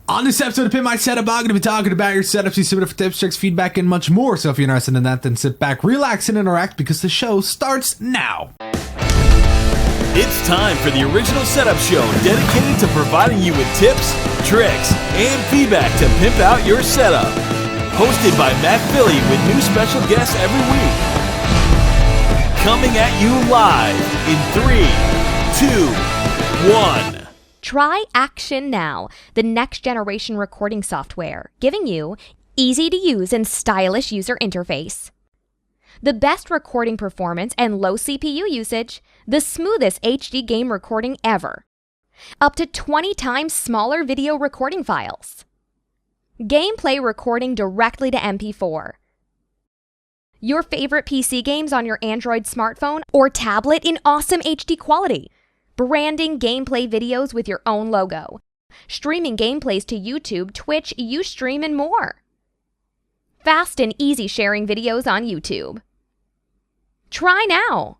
On this episode of Pimp My Setup, I'm going to be talking about your setups, you submit for tips, tricks, feedback, and much more. So if you're interested in that, then sit back, relax, and interact because the show starts now. It's time for the original setup show dedicated to providing you with tips, tricks, and feedback to pimp out your setup. Hosted by Matt Philly with new special guests every week. Coming at you live in 3, 2, 1. Try Action Now, the next generation recording software, giving you easy to use and stylish user interface. The best recording performance and low CPU usage, the smoothest HD game recording ever. Up to 20 times smaller video recording files. Gameplay recording directly to MP4. Your favorite PC games on your Android smartphone or tablet in awesome HD quality. Branding gameplay videos with your own logo. Streaming gameplays to YouTube, Twitch, Ustream, and more. Fast and easy sharing videos on YouTube. Try now.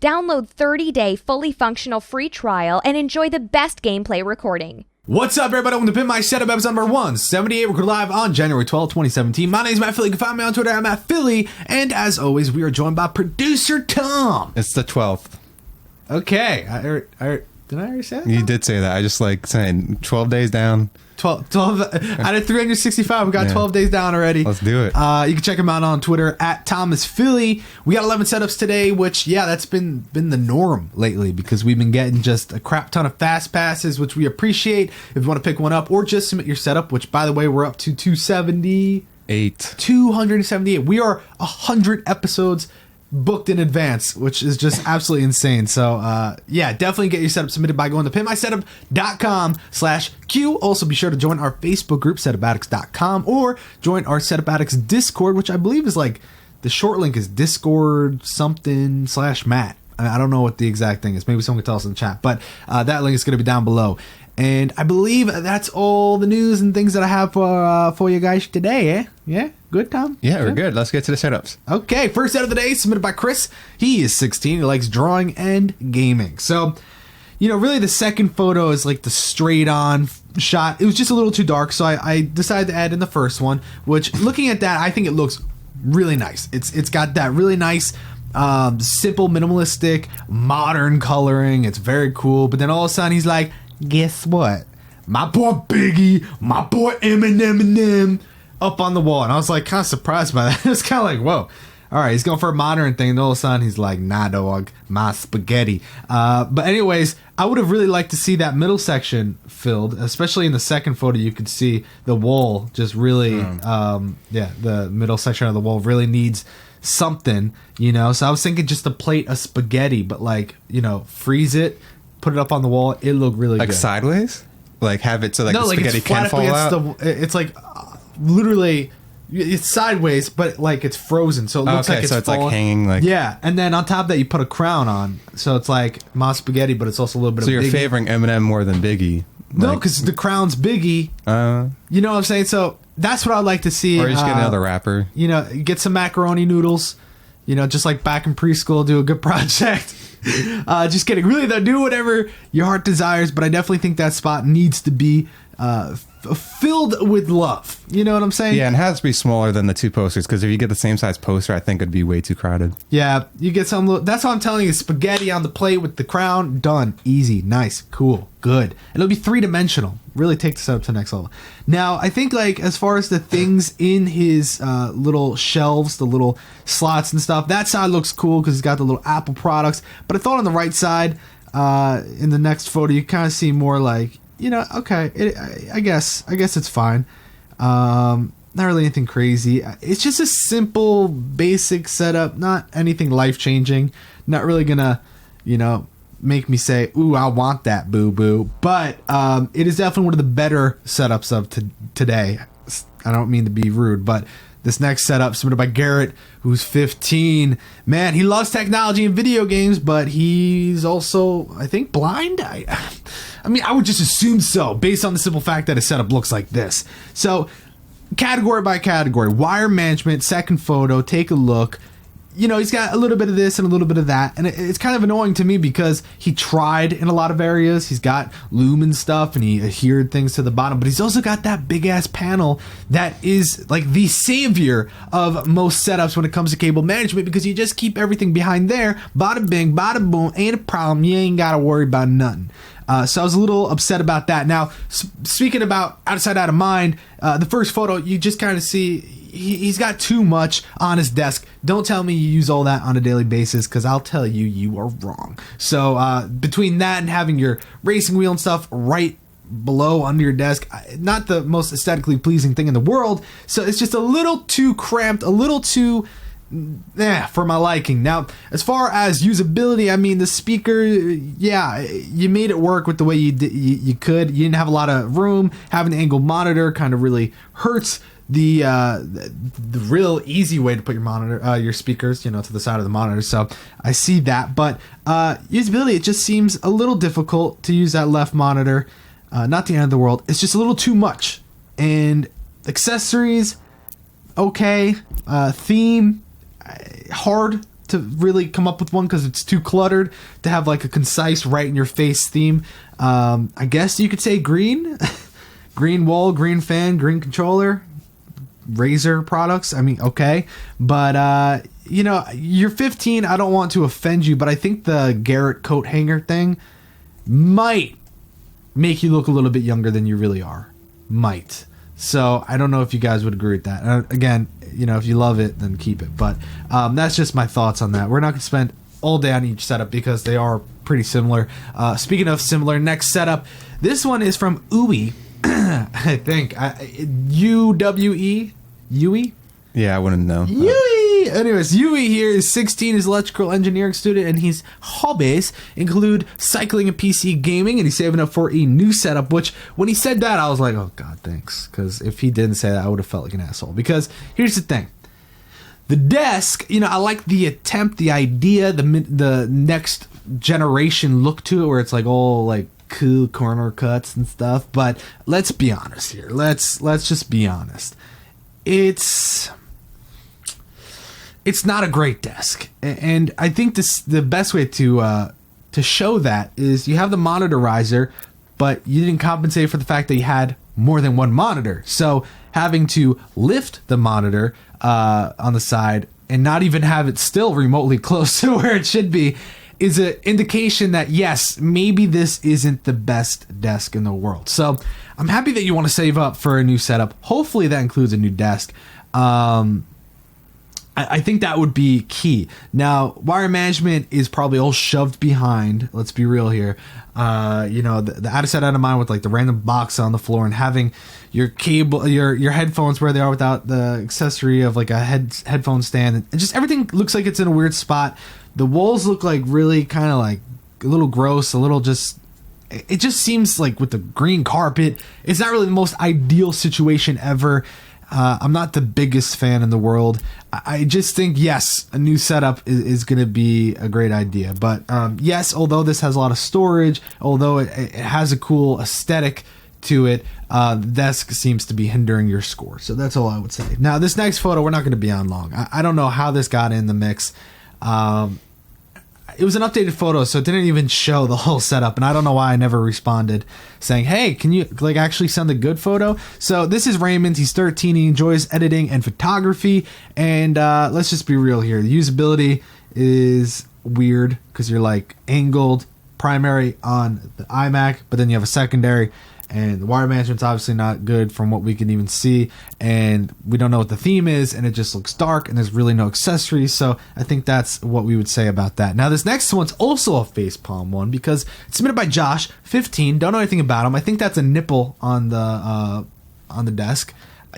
Download 30-day fully functional free trial and enjoy the best gameplay recording. What's up, everybody? Welcome to Pimp My Setup, episode number 178. We're live on January 12th, 2017. My name is Matt Philly. You can find me on Twitter at Matt Philly. And as always, we are joined by producer Tom. It's the 12th. Okay. Did I already say that? You did say that. I just like saying 12 days down. 12 out of 365. We got 12 days down already. Let's do it. You can check him out on Twitter at Thomas Philly. We got 11 setups today, which, that's been the norm lately because we've been getting just a crap ton of fast passes, which we appreciate. If you want to pick one up or just submit your setup, which, by the way, we're up to 278. We are 100 episodes booked in advance, which is just absolutely insane. So definitely get your setup submitted by going to pimpmysetup.com/Q. Also be sure to join our Facebook group, setupaddicts.com, or join our Setup Addicts Discord, which I believe is like the short link is Discord something/Matt. I don't know what the exact thing is. Maybe someone can tell us in the chat, but that link is going to be down below. And I believe that's all the news and things that I have for you guys today, eh? Yeah? Good, Tom? Yeah, we're good. Let's get to the setups. Okay, first set of the day submitted by Chris. He is 16. He likes drawing and gaming. So, really the second photo is like the straight-on shot. It was just a little too dark, so I decided to add in the first one, which, looking at that, I think it looks really nice. It's got that really nice simple, minimalistic, modern coloring. It's very cool. But then all of a sudden, he's like, guess what? My boy Biggie, my boy Eminem up on the wall. And I was like kind of surprised by that. It's kind of like, whoa. All right, he's going for a modern thing. And all of a sudden he's like, nah, dog, my spaghetti. But anyways, I would have really liked to see that middle section filled, especially in the second photo. You could see the wall just really, the middle section of the wall really needs something, So I was thinking just a plate of spaghetti, but freeze it, put it up on the wall. It looked really good. Like sideways? Like have it so like the spaghetti can fall out? It's like literally it's sideways, but like it's frozen, so it looks like it's so it's falling. Like hanging like and then on top of that you put a crown on, so it's like my spaghetti, but it's also a little bit. So of you're Biggie. favoring Eminem more than Biggie? No, because the crown's Biggie. You know what I'm saying? So that's what I'd like to see. Or you just get another rapper. Get some macaroni noodles. Just like back in preschool, do a good project. Just kidding. Really, though, do whatever your heart desires, but I definitely think that spot needs to be filled with love. You know what I'm saying? Yeah, and it has to be smaller than the two posters, because if you get the same size poster, I think it'd be way too crowded. Yeah, you get some. That's what I'm telling you. Spaghetti on the plate with the crown. Done. Easy. Nice. Cool. Good. And it'll be three-dimensional. Really take the setup to the next level. Now, I think as far as the things in his little shelves, the little slots and stuff, that side looks cool because he's got the little Apple products. But I thought on the right side, in the next photo, you kind of see more like, okay, I guess it's fine. Not really anything crazy. It's just a simple, basic setup. Not anything life-changing. Not really gonna, make me say, ooh, I want that, boo-boo. But it is definitely one of the better setups of today. I don't mean to be rude, but this next setup submitted by Garrett, who's 15. Man, he loves technology and video games, but he's also, I think, blind. I would just assume so, based on the simple fact that his setup looks like this. So, category by category, wire management, second photo, take a look. he's got a little bit of this and a little bit of that, and it's kind of annoying to me because he tried in a lot of areas. He's got lumen stuff and he adhered things to the bottom, but he's also got that big ass panel that is like the savior of most setups when it comes to cable management, because you just keep everything behind there, bada bing, bada boom, ain't a problem. You ain't gotta worry about nothing. So I was a little upset about that. Now, speaking about out of sight, out of mind, the first photo, you just kind of see he's got too much on his desk. Don't tell me you use all that on a daily basis, because I'll tell you, you are wrong. So between that and having your racing wheel and stuff right below under your desk, not the most aesthetically pleasing thing in the world. So it's just a little too cramped, a little too... for my liking. Now, as far as usability, I mean, the speaker, yeah, you made it work with the way you could. You didn't have a lot of room. Having the angled monitor kind of really hurts the real easy way to put your speakers, to the side of the monitor. So I see that, but usability, it just seems a little difficult to use that left monitor. Not the end of the world. It's just a little too much. And accessories, okay. Theme, hard to really come up with one because it's too cluttered to have like a concise right in your face theme. I guess you could say green green wall, green fan, green controller, Razer products. I mean, okay, but you're 15. I don't want to offend you, but I think the Garrett coat hanger thing might make you look a little bit younger than you really are. Might. So I don't know if you guys would agree with that. Again, if you love it, then keep it. But that's just my thoughts on that. We're not going to spend all day on each setup because they are pretty similar. Speaking of similar, next setup. This one is from Uwe. I think. UWE? Yui? Yeah, I wouldn't know. Yui! Anyways, Yui here is 16, is electrical engineering student, and his hobbies include cycling and PC gaming, and he's saving up for a new setup, which, when he said that, I was like, oh god, thanks. Because if he didn't say that, I would have felt like an asshole. Because, here's the thing. The desk, I like the attempt, the idea, the next generation look to it, where it's like all like cool corner cuts and stuff, but let's be honest here. Let's just be honest. It's not a great desk, and I think the best way to show that is you have the monitor riser, but you didn't compensate for the fact that you had more than one monitor. So having to lift the monitor on the side and not even have it still remotely close to where it should be is an indication that, yes, maybe this isn't the best desk in the world. So I'm happy that you want to save up for a new setup. Hopefully that includes a new desk. I think that would be key. Now, wire management is probably all shoved behind. Let's be real here. The out of sight, out of mind with like the random box on the floor, and having your cable, your headphones where they are without the accessory of like a headphone stand. And just everything looks like it's in a weird spot. The walls look like really kind of like a little gross, a little just... It just seems like with the green carpet, it's not really the most ideal situation ever. I'm not the biggest fan in the world. I just think, yes, a new setup is going to be a great idea. But yes, although this has a lot of storage, although it has a cool aesthetic to it, the desk seems to be hindering your score. So that's all I would say. Now, this next photo, we're not going to be on long. I don't know how this got in the mix. It was an updated photo, so it didn't even show the whole setup, and I don't know why I never responded saying, hey, can you like actually send a good photo? So this is Raymond. He's 13. He enjoys editing and photography, and let's just be real here. The usability is weird because you're like angled primary on the iMac, but then you have a secondary, and the wire management's obviously not good from what we can even see, and we don't know what the theme is, and it just looks dark, and there's really no accessories. So I think that's what we would say about that. Now, this next one's also a facepalm one because it's submitted by Josh, 15. Don't know anything about him. I think that's a nipple on the desk.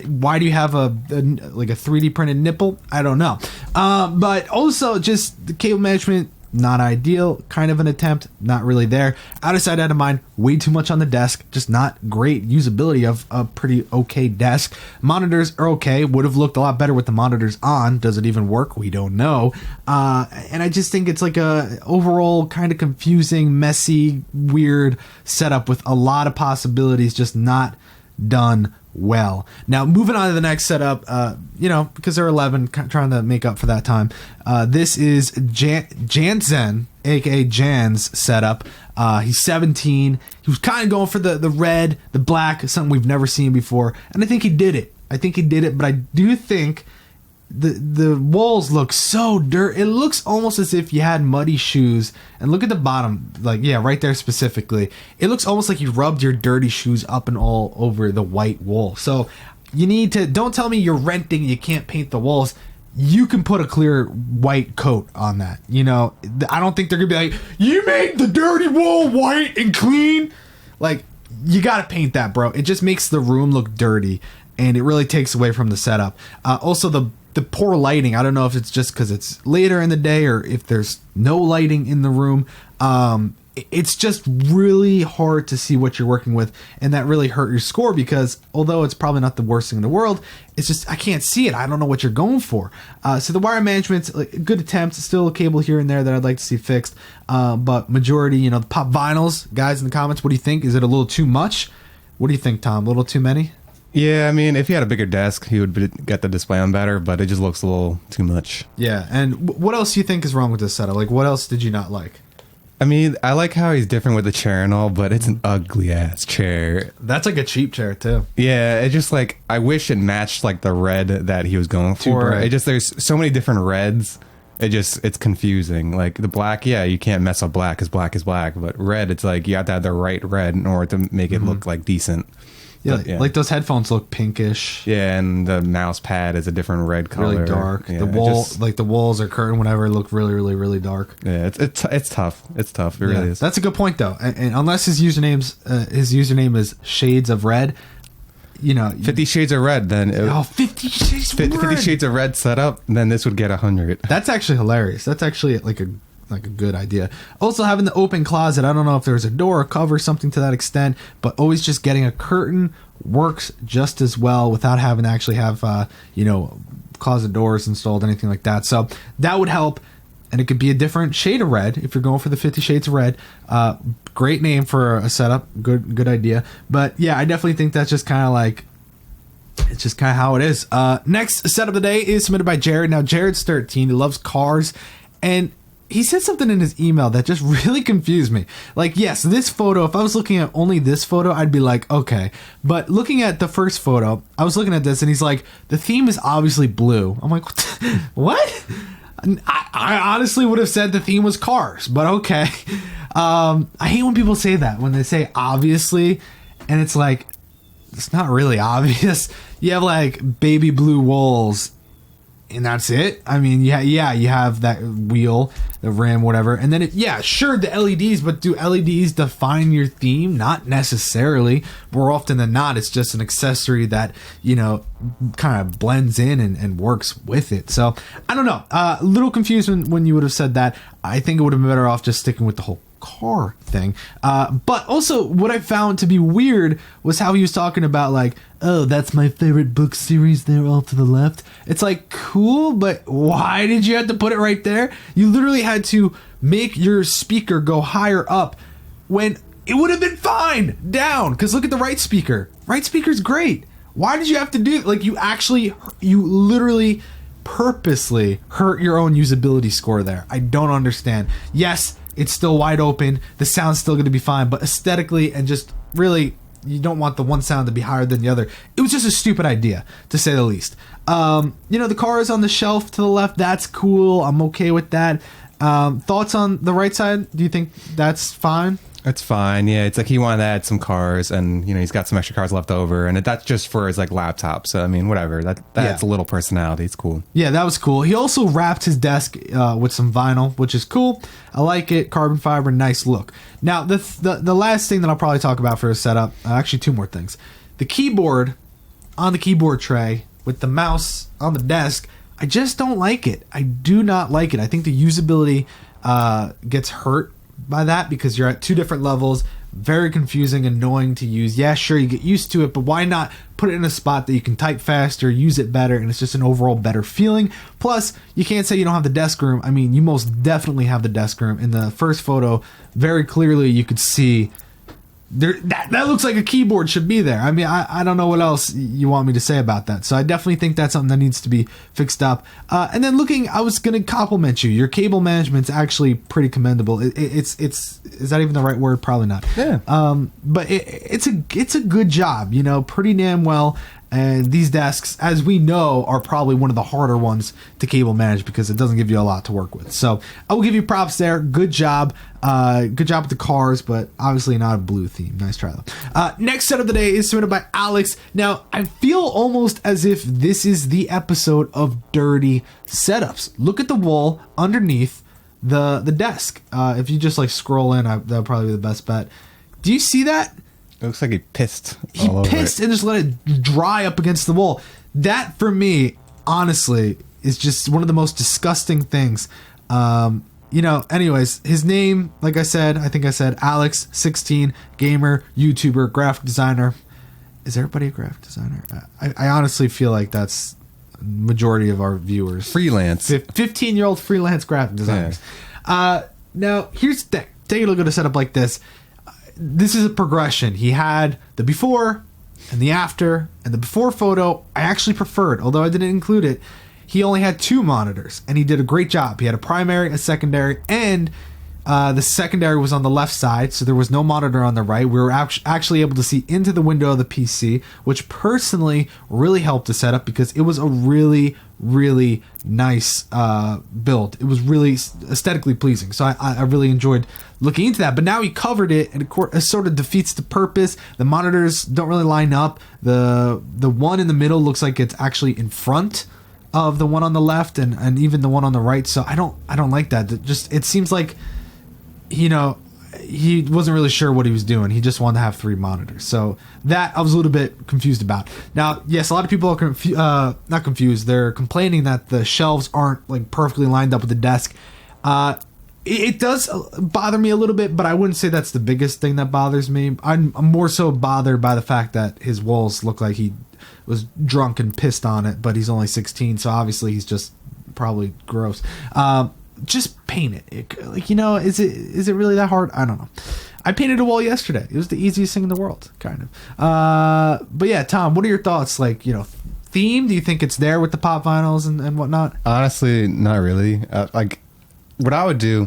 Why do you have a 3D printed nipple? I don't know. But also just the cable management, not ideal. Kind of an attempt, not really there. Out of sight, out of mind. Way too much on the desk. Just not great usability of a pretty okay desk. Monitors are okay. Would have looked a lot better with the monitors on. Does it even work? We don't know. And I just think it's like a overall kind of confusing, messy, weird setup with a lot of possibilities. Just not done well. Now, moving on to the next setup, because they're 11, trying to make up for that time. This is Jantzen, aka Jan's setup. He's 17. He was kind of going for the red, the black, something we've never seen before, and I think he did it. But I do think the walls look so dirty. It looks almost as if you had muddy shoes. And look at the bottom, right there specifically. It looks almost like you rubbed your dirty shoes up and all over the white wall. So you need to, don't tell me you're renting, you can't paint the walls. You can put a clear white coat on that. I don't think they're gonna be like, you made the dirty wall white and clean. Like, you gotta paint that, bro. It just makes the room look dirty, and it really takes away from the setup. Also, the poor lighting, I don't know if it's just because it's later in the day or if there's no lighting in the room. It's just really hard to see what you're working with, and that really hurt your score because although it's probably not the worst thing in the world, it's just I can't see it. I don't know what you're going for. So the wire management's good attempts. Still a cable here and there that I'd like to see fixed, but majority, the pop vinyls, guys in the comments, what do you think? Is it a little too much? What do you think, Tom? A little too many? Yeah, I mean, if he had a bigger desk, he would get the display on better, but it just looks a little too much. Yeah, and what else do you think is wrong with this setup? Like, what else did you not like? I mean, I like how he's different with the chair and all, but it's an ugly-ass chair. That's like a cheap chair, too. Yeah, it just, I wish it matched, the red that he was going for. It just, there's so many different reds. It's confusing. The black, yeah, you can't mess up black because black is black, but red, it's you have to have the right red in order to make it look, decent. Yeah, like those headphones look pinkish. Yeah, and the mouse pad is a different red color. Really dark. Yeah, the walls or curtain, whatever, look really, really, really dark. Yeah, it's tough. It's tough. It really is. That's a good point, though. And unless his username is Shades of Red, 50 Shades of Red, then 50 Shades of Red. 50 Shades of Red set up, then this would get 100. That's actually hilarious. That's actually like a good idea. Also, having the open closet, I don't know if there's a door or cover, something to that extent, but always just getting a curtain works just as well without having to actually have closet doors installed, anything like that. So that would help, and it could be a different shade of red if you're going for the 50 Shades of Red. Great name for a setup. Good idea. But yeah, I definitely think that's just kind of it's just kind of how it is. Next setup of the day is submitted by Jared. Now, Jared's 13. He loves cars, and he said something in his email that just really confused me. Yes, this photo, if I was looking at only this photo, I'd be like, okay. But looking at the first photo, I was looking at this and he's like, the theme is obviously blue. I'm like, what? I honestly would have said the theme was cars, but okay. I hate when people say that, when they say obviously, and it's it's not really obvious. You have baby blue walls, and that's it. I mean, you have that wheel, the rim, whatever. And then, sure, the LEDs, but do LEDs define your theme? Not necessarily. More often than not, it's just an accessory that, kind of blends in and works with it. So, I don't know. A little confused when you would have said that. I think it would have been better off just sticking with the whole car thing. But also, what I found to be weird was how he was talking about oh, that's my favorite book series there off to the left. It's cool, but why did you have to put it right there? You literally had to make your speaker go higher up when it would have been fine down, because look at the right speaker. Right speaker's great. Why did you have to do you literally purposely hurt your own usability score there? I don't understand. Yes, it's still wide open. The sound's still going to be fine, but aesthetically and just really, you don't want the one sound to be higher than the other. It was just a stupid idea, to say the least. The car is on the shelf to the left. That's cool. I'm okay with that. Thoughts on the right side? Do you think that's fine? It's fine. Yeah, it's he wanted to add some cars, and he's got some extra cars left over, and that's just for his laptop. So I mean, whatever. That's a little personality. It's cool. Yeah, that was cool. He also wrapped his desk with some vinyl, which is cool. I like it. Carbon fiber, nice look. Now the last thing that I'll probably talk about for a setup, actually two more things. The keyboard on the keyboard tray with the mouse on the desk. I just don't like it. I do not like it. I think the usability gets hurt by that because you're at two different levels. Very confusing, annoying to use. Yeah, sure, you get used to it, but why not put it in a spot that you can type faster, use it better, and it's just an overall better feeling. Plus, you can't say you don't have the desk room. I mean, you most definitely have the desk room. In the first photo, very clearly you could see that looks like a keyboard should be there. I mean, I don't know what else you want me to say about that. So I definitely think that's something that needs to be fixed up. And then I was going to compliment you. Your cable management's actually pretty commendable. It's is that even the right word? Probably not. Yeah. But it's a good job, pretty damn well. And these desks, as we know, are probably one of the harder ones to cable manage because it doesn't give you a lot to work with. So I will give you props there. Good job. Good job with the cars, but obviously not a blue theme. Nice try, though. Next set of the day is submitted by Alex. Now, I feel almost as if this is the episode of dirty setups. Look at the wall underneath the desk. If you just scroll in, that would probably be the best bet. Do you see that? It looks like he pissed. He pissed and just let it dry up against the wall. That, for me, honestly, is just one of the most disgusting things. Anyways, his name, like I think I said, Alex, 16, gamer, YouTuber, graphic designer. Is everybody a graphic designer? I honestly feel like that's majority of our viewers. Freelance. 15-year-old freelance graphic designers. Yeah. Now, here's the thing. Take a look at a setup like this. This is a progression. He had the before and the after, and the before photo I actually preferred, although I didn't include it. He only had 2 monitors, and he did a great job. He had a primary, a secondary, and the secondary was on the left side, so there was no monitor on the right. We were actually able to see into the window of the PC, which personally really helped the setup because it was a really, really nice build. It was really aesthetically pleasing, so I really enjoyed looking into that. But now he covered it, and it sort of defeats the purpose. The monitors don't really line up. The one in the middle looks like it's actually in front of the one on the left, and even the one on the right. So I don't like that. It seems like he wasn't really sure what he was doing. He just wanted to have 3 monitors. So that I was a little bit confused about. Now, yes, a lot of people are not confused. They're complaining that the shelves aren't perfectly lined up with the desk. It does bother me a little bit, but I wouldn't say that's the biggest thing that bothers me. I'm more so bothered by the fact that his walls look like he was drunk and pissed on it, but he's only 16, so obviously he's just probably gross. Just paint it. Is it really that hard? I don't know. I painted a wall yesterday. It was the easiest thing in the world, kind of. But yeah, Tom, what are your thoughts? Theme? Do you think it's there with the pop vinyls and whatnot? Honestly, not really. What I would do,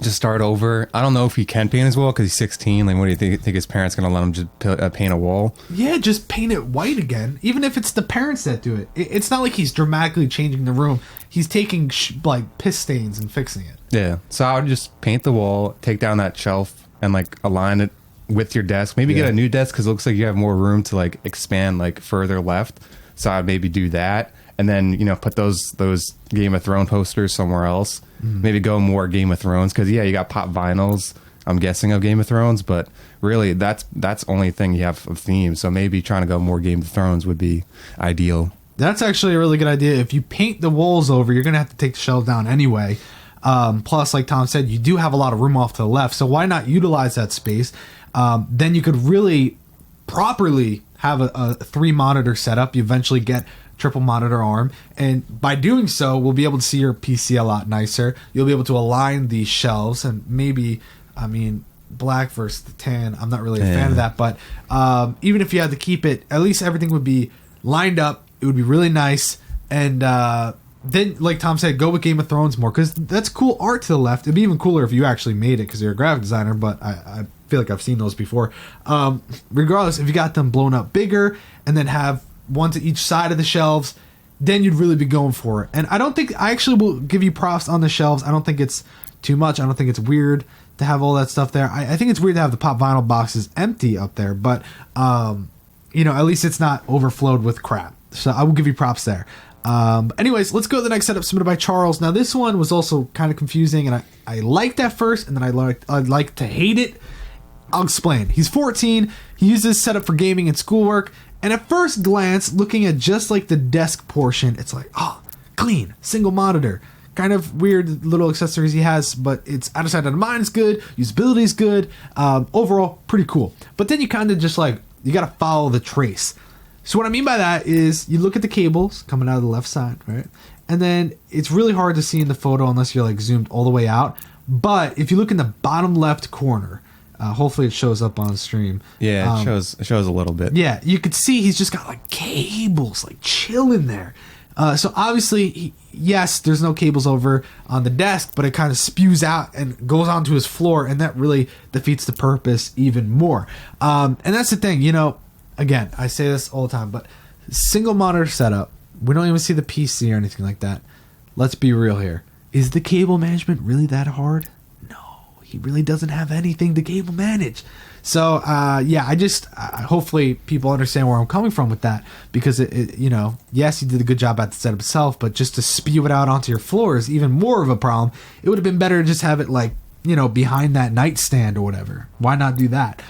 just start over. I don't know if he can paint his wall because he's 16. What do you think his parents going to let him just paint a wall? Yeah, just paint it white again. Even if it's the parents that do it. It's not like he's dramatically changing the room. He's taking piss stains and fixing it. Yeah. So I would just paint the wall, take down that shelf, and align it with your desk. Maybe get a new desk because it looks like you have more room to expand further left. So I'd maybe do that. And then, put those Game of Thrones posters somewhere else. Mm. Maybe go more Game of Thrones because, you got pop vinyls, I'm guessing, of Game of Thrones. But really, that's only thing you have of theme. So maybe trying to go more Game of Thrones would be ideal. That's actually a really good idea. If you paint the walls over, you're going to have to take the shelves down anyway. Plus, like Tom said, you do have a lot of room off to the left. So why not utilize that space? Then you could really properly have a 3-monitor setup. You eventually get triple monitor arm, and by doing so we'll be able to see your PC a lot nicer. You'll be able to align these shelves, and maybe black versus the tan, I'm not really a fan of that, but even if you had to keep it, at least everything would be lined up. It would be really nice. And then, like Tom said, go with Game of Thrones more, because that's cool art to the left. It'd be even cooler if you actually made it because you're a graphic designer, but I feel like I've seen those before. Regardless, if you got them blown up bigger and then have one to each side of the shelves, then you'd really be going for it. And I actually will give you props on the shelves. I don't think it's too much. I don't think it's weird to have all that stuff there. I think it's weird to have the pop vinyl boxes empty up there, but at least it's not overflowed with crap. So I will give you props there. Anyways, let's go to the next setup submitted by Charles. Now this one was also kind of confusing, and I liked at first, and then I liked to hate it. I'll explain. He's 14. He uses this setup for gaming and schoolwork. And at first glance, looking at just the desk portion, it's clean, single monitor. Kind of weird little accessories he has, but it's out of sight, out of mind is good. Usability is good. Overall, pretty cool. But then you kind of just you got to follow the trace. So what I mean by that is you look at the cables coming out of the left side, right? And then it's really hard to see in the photo unless you're zoomed all the way out. But if you look in the bottom left corner, Hopefully it shows up on stream. Yeah, it shows a little bit. Yeah, you could see he's just got like cables like chilling there. So obviously, yes, there's no cables over on the desk, but it kind of spews out and goes onto his floor, and that really defeats the purpose even more. And that's the thing, again, I say this all the time, but single monitor setup, we don't even see the PC or anything like that. Let's be real here. Is the cable management really that hard? No, he really doesn't have anything to cable manage. So, hopefully people understand where I'm coming from with that, because yes, he did a good job at the setup itself, but just to spew it out onto your floor is even more of a problem. It would have been better to just have it like, behind that nightstand or whatever. Why not do that?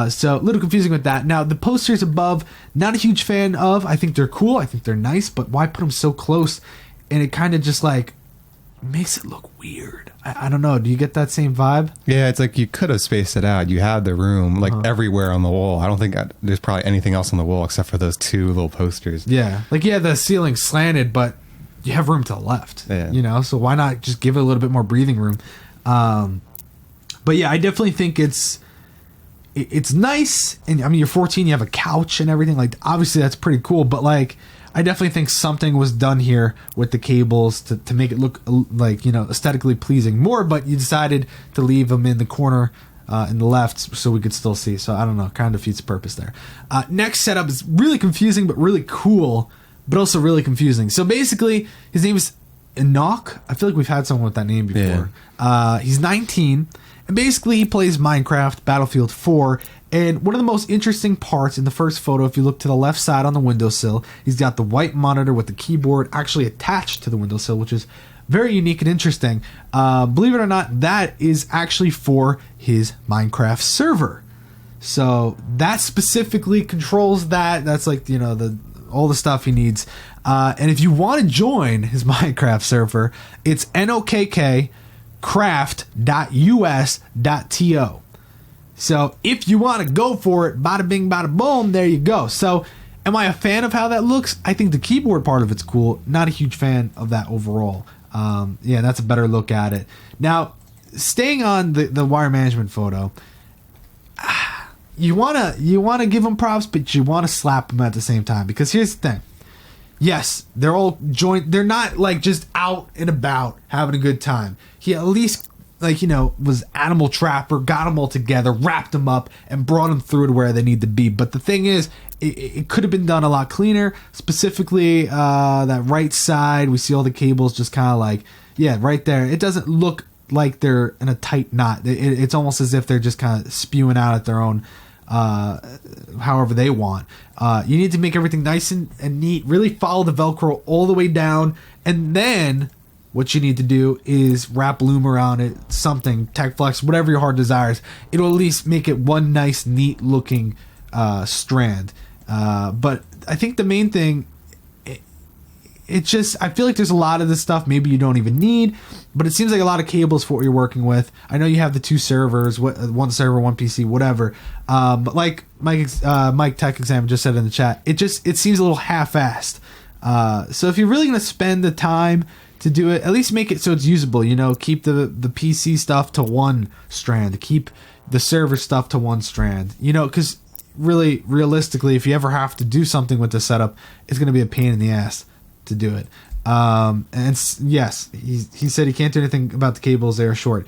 So a little confusing with that. Now, the posters above, not a huge fan of. I think they're cool. I think they're nice, but why put them so close? And it kind of just like makes it look weird. I don't know. Do you get that same vibe? Yeah, it's like you could have spaced it out. You had the room like everywhere on the wall. I don't think there's probably anything else on the wall except for those two little posters. Yeah, like the ceiling slanted, but you have room to the left. Yeah. So why not just give it a little bit more breathing room? But yeah, I definitely think it's nice. And I mean, you're 14, you have a couch and everything. Like, obviously that's pretty cool, but like, I definitely think something was done here with the cables to make it look like, aesthetically pleasing more, but you decided to leave them in the corner in the left so we could still see. So I don't know, kind of defeats the purpose there. Next setup is really confusing, but really cool, but also really confusing. So basically, his name is Enok. I feel like we've had someone with that name before. Yeah. He's 19, and basically he plays Minecraft, Battlefield 4, and one of the most interesting parts in the first photo, if you look to the left side on the windowsill, he's got the white monitor with the keyboard actually attached to the windowsill, which is very unique and interesting. Believe it or not, that is actually for his Minecraft server. So that specifically controls that. That's like, all the stuff he needs. And if you want to join his Minecraft server, it's nokkcraft.us.to. So if you want to go for it, bada bing, bada boom, there you go. So am I a fan of how that looks? I think the keyboard part of it's cool. Not a huge fan of that overall. That's a better look at it. Now, staying on the wire management photo, you wanna give them props, but you want to slap them at the same time, because here's the thing. Yes, they're all joined. They're not like just out and about having a good time. He at least was animal trapper, got them all together, wrapped them up, and brought them through to where they need to be. But the thing is, it could have been done a lot cleaner. Specifically, that right side, we see all the cables just kind of right there. It doesn't look like they're in a tight knot. It's almost as if they're just kind of spewing out at their own, however they want. You need to make everything nice and neat. Really follow the Velcro all the way down, and then what you need to do is wrap loom around it, something, Tech Flex, whatever your heart desires. It'll at least make it one nice, neat looking strand. But I think the main thing, it's just, I feel like there's a lot of this stuff maybe you don't even need, but it seems like a lot of cables for what you're working with. I know you have the two servers, one server, one PC, whatever. But like Mike Tech Exam just said in the chat, it seems a little half-assed. So if you're really going to spend the time to do it, at least make it so it's usable. Keep the PC stuff to one strand, keep the server stuff to one strand. Because really, realistically, if you ever have to do something with the setup, it's going to be a pain in the ass to do it. And yes, he said he can't do anything about the cables. They're short.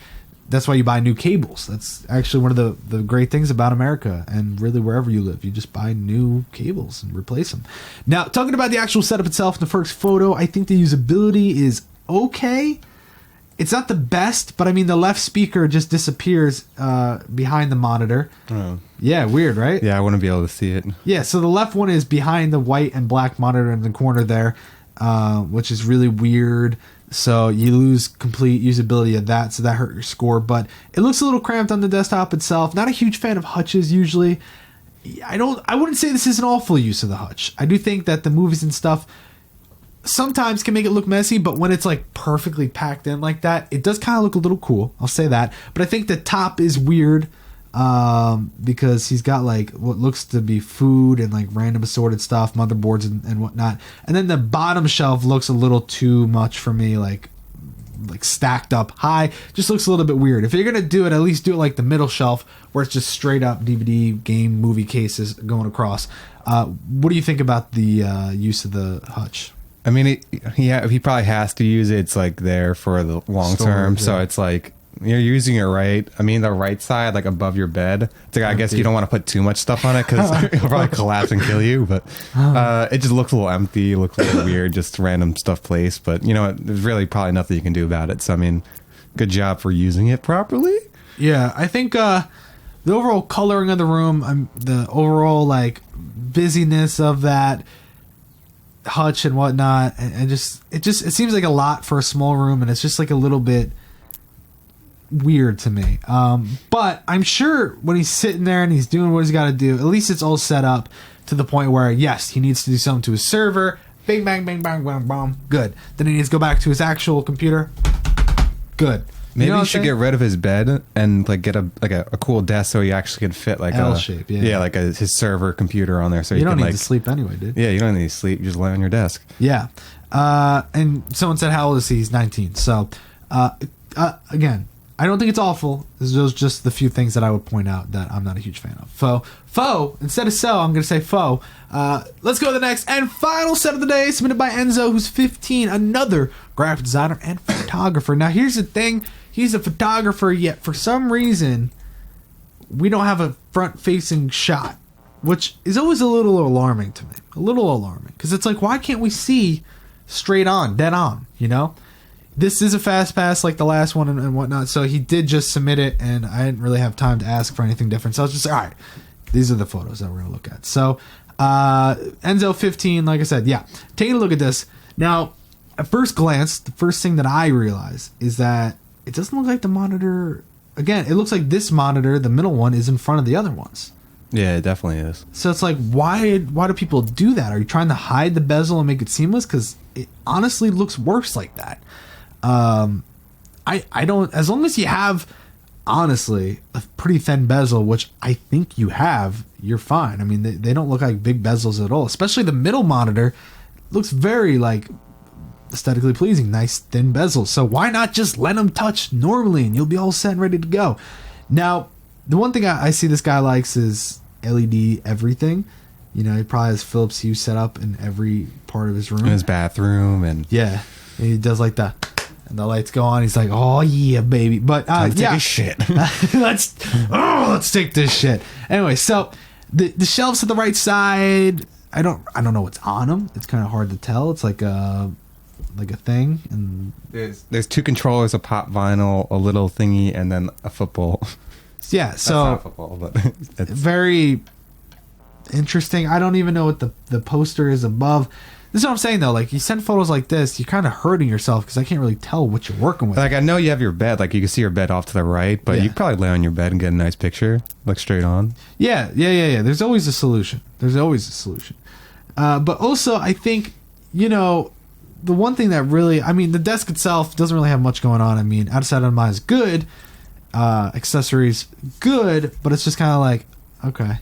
That's why you buy new cables. That's actually one of the great things about America, and really wherever you live. You just buy new cables and replace them. Now, talking about the actual setup itself in the first photo, I think the usability is okay. It's not the best, but I mean, the left speaker just disappears behind the monitor. Oh. Yeah, weird, right? Yeah, I wouldn't be able to see it. Yeah, so the left one is behind the white and black monitor in the corner there, which is really weird. So you lose complete usability of that, so that hurt your score. But it looks a little cramped on the desktop itself. Not a huge fan of hutches usually. I wouldn't say this is an awful use of the hutch. I do think that the movies and stuff sometimes can make it look messy, but when it's like perfectly packed in like that, it does kind of look a little cool. I'll say that. But I think the top is weird because he's got like what looks to be food and like random assorted stuff, motherboards and whatnot. And then the bottom shelf looks a little too much for me, like like stacked up high. Just looks a little bit weird. If you're gonna do it, at least do it like the middle shelf where it's just straight up DVD game movie cases going across. What do you think about the use of the hutch? I mean, he probably has to use it. It's like there for the long term, so it's like you're using it right. I mean, the right side, like above your bed. It's like I guess you don't want to put too much stuff on it because it'll probably collapse and kill you. But it just looks a little empty, looks a little weird, just random stuff placed. But you know, there's really probably nothing you can do about it. So I mean, good job for using it properly. Yeah, I think the overall coloring of the room, the overall like busyness of that hutch and whatnot, and it seems like a lot for a small room, and it's just like a little bit weird to me. But I'm sure when he's sitting there and he's doing what he's got to do, at least it's all set up to the point where yes, he needs to do something to his server. Bang, bang, bang, bang, bang, bang. Good. Then he needs to go back to his actual computer. Good. Maybe he should get rid of his bed and like get a cool desk so he actually can fit like L shape. Yeah, like his server computer on there. So you don't can, need to sleep anyway, dude. Yeah, you don't need to sleep. You just lay on your desk. Yeah. And someone said, how old is he? He's 19. So again, I don't think it's awful. Those are just the few things that I would point out that I'm not a huge fan of. Faux. Instead of so, I'm going to say faux. Let's go to the next and final set of the day, submitted by Enzo, who's 15, another graphic designer and photographer. Now, here's the thing. He's a photographer, yet for some reason, we don't have a front-facing shot, which is always a little alarming to me. A little alarming. Because it's like, why can't we see straight on, dead on, you know? This is a fast pass like the last one and whatnot, so he did just submit it, and I didn't really have time to ask for anything different. So I was just like, all right, these are the photos that we're going to look at. So Enzo 15, like I said, yeah. Taking a look at this. Now, at first glance, the first thing that I realize is that it doesn't look like the monitor. Again, it looks like this monitor, the middle one, is in front of the other ones. Yeah, it definitely is. So it's like, why do people do that? Are you trying to hide the bezel and make it seamless? Because it honestly looks worse like that. I don't, as long as you have, honestly, a pretty thin bezel, which I think you have, you're fine. I mean, they don't look like big bezels at all. Especially the middle monitor looks very, like, aesthetically pleasing, nice thin bezels. So why not just let them touch normally and you'll be all set and ready to go? Now, the one thing I see this guy likes is LED everything. You know, he probably has Philips Hue set up in every part of his room. In his bathroom. And yeah. And he does like that. And the lights go on. He's like, "Oh yeah, baby!" But take a shit. let's take this shit. Anyway, so the shelves to the right side. I don't know what's on them. It's kind of hard to tell. It's like a thing. And there's two controllers, a pop vinyl, a little thingy, and then a football. Yeah, so that's not football, but it's very interesting. I don't even know what the poster is above. This is what I'm saying, though. Like, you send photos like this, you're kind of hurting yourself because I can't really tell what you're working with. Like, I know you have your bed. Like, you can see your bed off to the right, but you can probably lay on your bed and get a nice picture. Look straight on. Yeah. There's always a solution. But also, I think, you know, the one thing that really... I mean, the desk itself doesn't really have much going on. I mean, outside of mine is good. Accessories, good. But it's just kind of like, okay...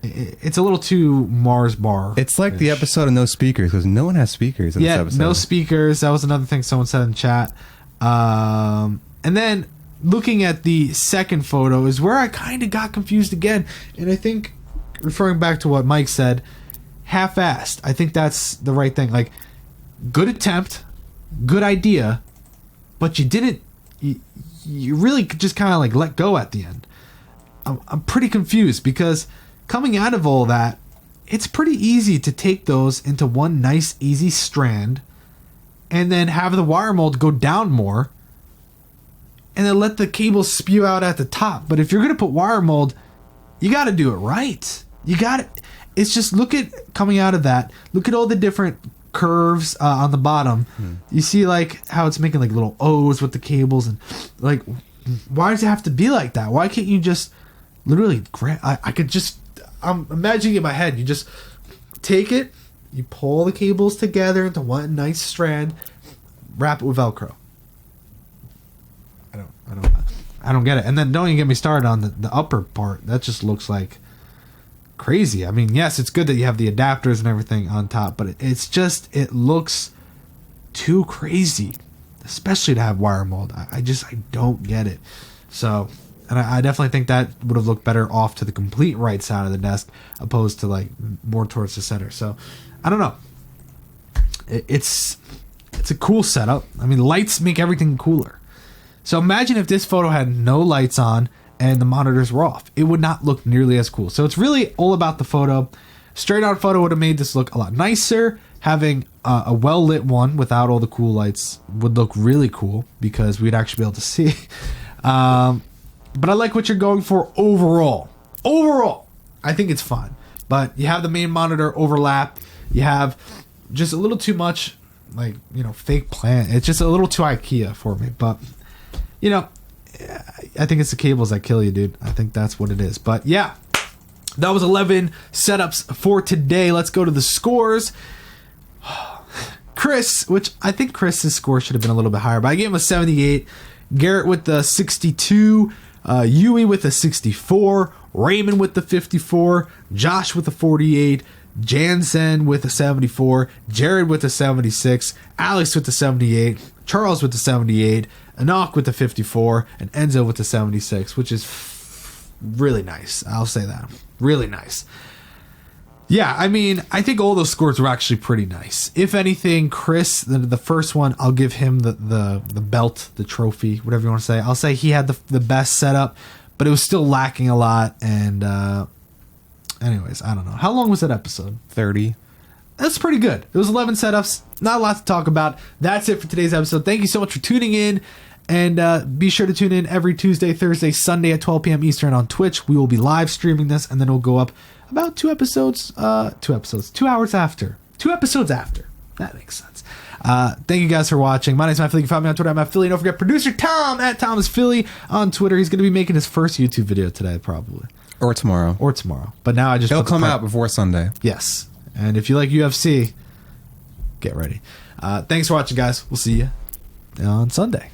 It's a little too Mars bar. It's like the episode of No Speakers because no one has speakers in this episode. No speakers. That was another thing someone said in chat. And then looking at the second photo is where I kind of got confused again. And I think, referring back to what Mike said, half-assed. I think that's the right thing. Like, good attempt, good idea, but you didn't... You really just kind of like let go at the end. I'm pretty confused because... Coming out of all that, it's pretty easy to take those into one nice, easy strand and then have the wire mold go down more and then let the cable spew out at the top. But if you're going to put wire mold, you got to do it right. You got it. It's just look at coming out of that. Look at all the different curves on the bottom. You see like how it's making like little O's with the cables and like, why does it have to be like that? Why can't you just literally grab? I could just... I'm imagining in my head, you just take it, you pull the cables together into one nice strand, wrap it with Velcro. I don't get it. And then don't even get me started on the upper part. That just looks like crazy. I mean, yes, it's good that you have the adapters and everything on top, but it looks too crazy. especially to have wire mold. I don't get it. So, and I definitely think that would have looked better off to the complete right side of the desk opposed to like more towards the center. So, I don't know. It's a cool setup. I mean, lights make everything cooler. So imagine if this photo had no lights on and the monitors were off. It would not look nearly as cool. So it's really all about the photo. Straight out photo would have made this look a lot nicer. Having a well-lit one without all the cool lights would look really cool because we'd actually be able to see. But I like what you're going for overall. Overall, I think it's fine. But you have the main monitor overlap. You have just a little too much, like, you know, fake plant. It's just a little too IKEA for me. But, you know, I think it's the cables that kill you, dude. I think that's what it is. But, yeah, that was 11 setups for today. Let's go to the scores. Chris, which I think Chris's score should have been a little bit higher, but I gave him a 78. Garrett with the 62. Yui with a 64. Raymond with the 54. Josh with the 48. Jantzen with a 74. Jared with a 76. Alex with the 78. Charles with the 78. Enok with the 54. And Enzo with the 76, which is really nice. I'll say that. Really nice. Yeah, I mean, I think all those scores were actually pretty nice. If anything, Chris, the first one, I'll give him the belt, the trophy, whatever you want to say. I'll say he had the best setup, but it was still lacking a lot. And anyways, I don't know. How long was that episode? 30. That's pretty good. It was 11 setups. Not a lot to talk about. That's it for today's episode. Thank you so much for tuning in. And be sure to tune in every Tuesday, Thursday, Sunday at 12 p.m. Eastern on Twitch. We will be live streaming this, and then it'll go up about 2 hours after. 2 episodes after. That makes sense. Thank you guys for watching. My name is Matt Philly. You can find me on Twitter at Matt Philly. Don't forget producer Tom at Thomas Philly on Twitter. He's going to be making his first YouTube video today, probably. Or tomorrow. But now I just... It'll come out before Sunday. Yes. And if you like UFC, get ready. Thanks for watching, guys. We'll see you on Sunday.